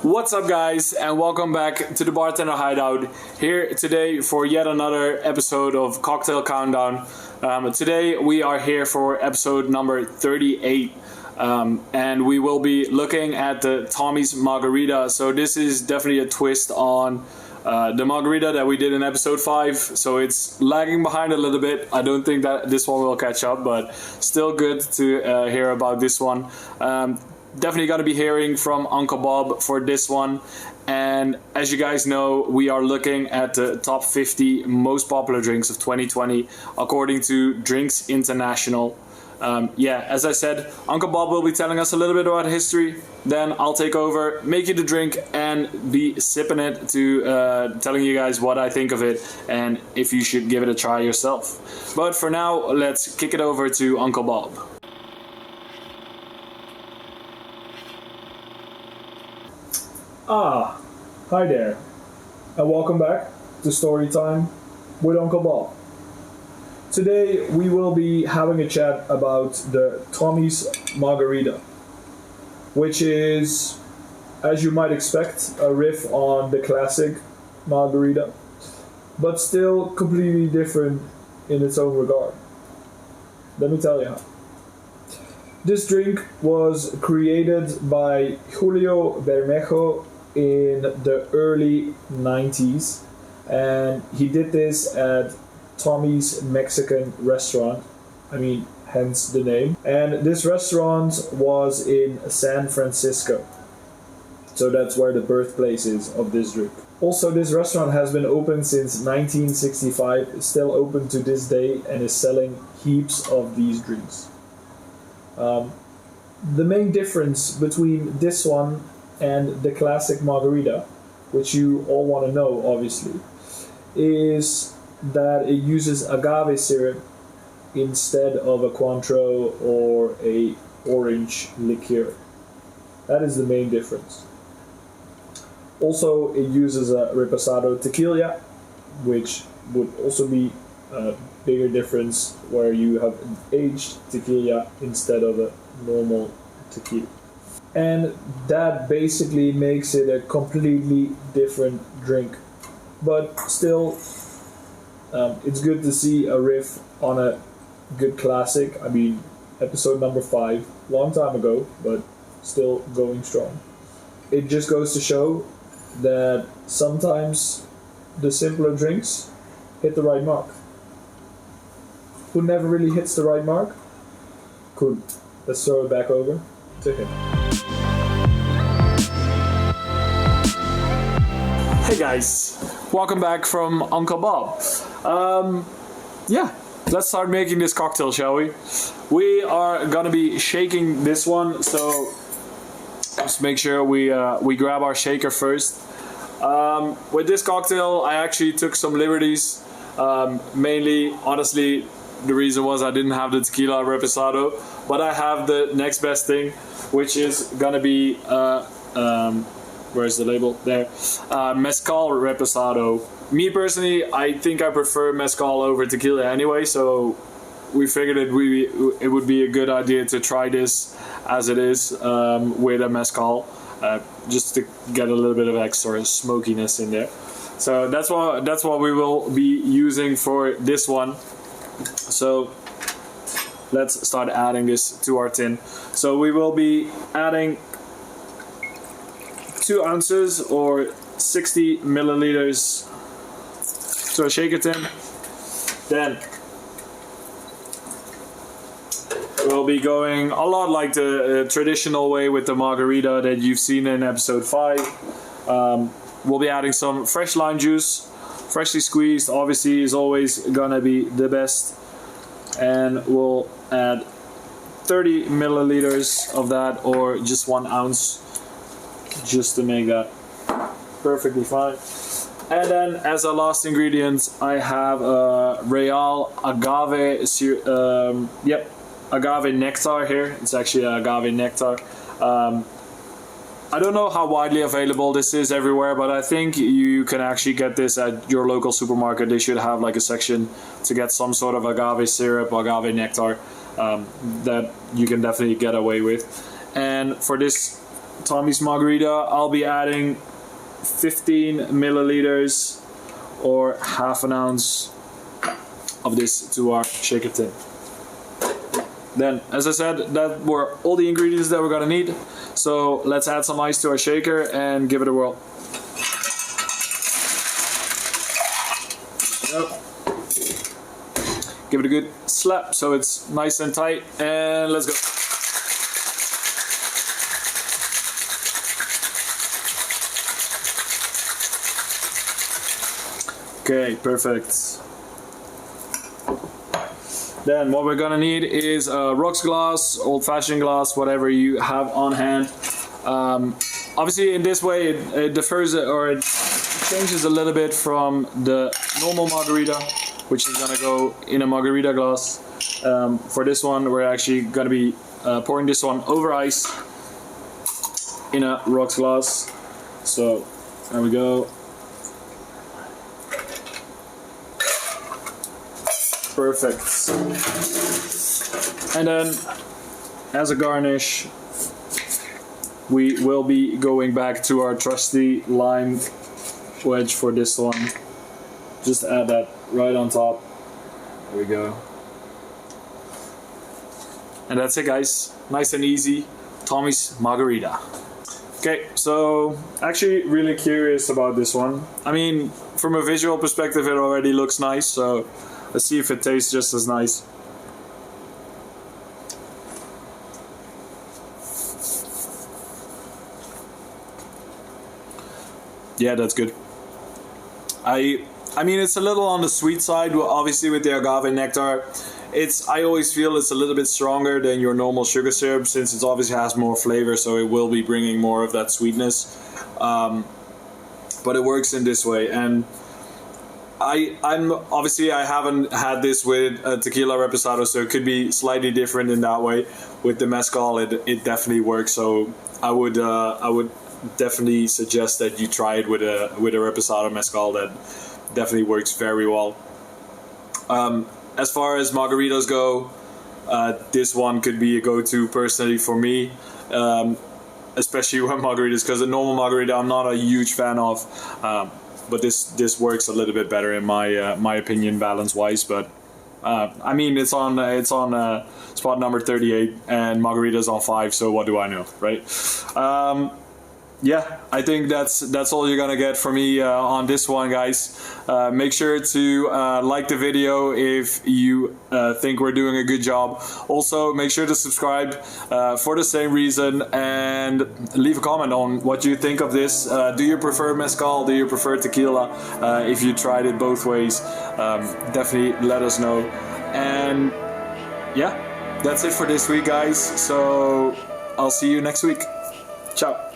What's up, guys, and welcome back to the Bartender Hideout. Here today for yet another episode of Cocktail Countdown. Today we are here for episode number 38, and we will be looking at the Tommy's Margarita. So this is definitely a twist on the Margarita that we did in episode 5. So it's lagging behind a little bit. I don't think that this one will catch up, but still good to hear about this one. Definitely going to be hearing from Uncle Bob for this one. And as you guys know, we are looking at the top 50 most popular drinks of 2020 according to Drinks International. As I said, Uncle Bob will be telling us a little bit about history. Then I'll take over, make you the drink, and be sipping it to telling you guys what I think of it and if you should give it a try yourself. But for now, let's kick it over to Uncle Bob. Hi there, and welcome back to Storytime with Uncle Bob. Today we will be having a chat about the Tommy's Margarita, which is, as you might expect, a riff on the classic Margarita, but still completely different in its own regard. Let me tell you how. This drink was created by Julio Bermejo in the early 90s, and he did this at Tommy's Mexican restaurant. Hence the name. And this restaurant was in San Francisco, so that's where the birthplace is of this drink. Also, this restaurant has been open since 1965, still open to this day, and is selling heaps of these drinks. The main difference between this one and the classic Margarita, which you all want to know obviously, is that it uses agave syrup instead of a Cointreau or a orange liqueur. That is the main difference. Also, it uses a reposado tequila, which would also be a bigger difference, where you have aged tequila instead of a normal tequila. And that basically makes it a completely different drink. But still, it's good to see a riff on a good classic. Episode number 5, long time ago, but still going strong. It just goes to show that sometimes the simpler drinks hit the right mark. Who never really hits the right mark? Cool. Let's throw it back over to him. Hey guys, welcome back from Uncle Bob. Let's start making this cocktail, shall we? We are gonna be shaking this one, so just make sure we grab our shaker first. With this cocktail, I actually took some liberties. Mainly, honestly, the reason was I didn't have the tequila reposado, but I have the next best thing, which is gonna be where's the label? There. Mezcal reposado. Me personally, I think I prefer mezcal over tequila anyway, so we figured it would be a good idea to try this as it is with a mezcal, just to get a little bit of extra smokiness in there. So that's what we will be using for this one. So let's start adding this to our tin. So we will be adding 2 ounces or 60 milliliters to a shaker tin. Then we'll be going a lot like the traditional way with the Margarita that you've seen in episode 5. We'll be adding some fresh lime juice, freshly squeezed, obviously is always gonna be the best. And we'll add 30 milliliters of that, or just 1 ounce, just to make that perfectly fine. And then as a last ingredient, I have Real agave agave nectar here. It's actually agave nectar. I don't know how widely available this is everywhere, but I think you can actually get this at your local supermarket. They should have like a section to get some sort of agave syrup, agave nectar, that you can definitely get away with. And for this Tommy's Margarita, I'll be adding 15 milliliters or half an ounce of this to our shaker tin. Then, as I said, that were all the ingredients that we're gonna need. So let's add some ice to our shaker and give it a whirl. Yep. Give it a good slap so it's nice and tight, and let's go. Okay, perfect. Then what we're gonna need is a rocks glass, old-fashioned glass, whatever you have on hand. Obviously, in this way, it differs or it changes a little bit from the normal margarita, which is gonna go in a margarita glass. For this one, we're actually gonna be pouring this one over ice in a rocks glass. So there we go. Perfect. And then, as a garnish, we will be going back to our trusty lime wedge for this one. Just add that right on top. There we go. And that's it, guys. Nice and easy. Tommy's Margarita. Okay, so actually really curious about this one. I mean, from a visual perspective, it already looks nice, so let's see if it tastes just as nice. Yeah, that's good. I mean, it's a little on the sweet side, obviously with the agave nectar. I always feel it's a little bit stronger than your normal sugar syrup, since it obviously has more flavor, so it will be bringing more of that sweetness. But it works in this way, and I'm obviously I haven't had this with a tequila reposado, so it could be slightly different in that way. With the mezcal, it definitely works. So I would definitely suggest that you try it with a reposado mezcal. That definitely works very well. As far as margaritas go, this one could be a go-to personally for me, especially when margaritas, because a normal margarita I'm not a huge fan of. But this works a little bit better in my opinion, balance wise. But I mean, it's on spot number 38, and Margarita's on 5. So what do I know, right? Yeah, I think that's all you're gonna get from me on this one, guys. Make sure to like the video if you think we're doing a good job. Also, make sure to subscribe for the same reason, and leave a comment on what you think of this. Do you prefer mezcal? Do you prefer tequila? If you tried it both ways, definitely let us know. And yeah, that's it for this week, guys. So I'll see you next week. Ciao.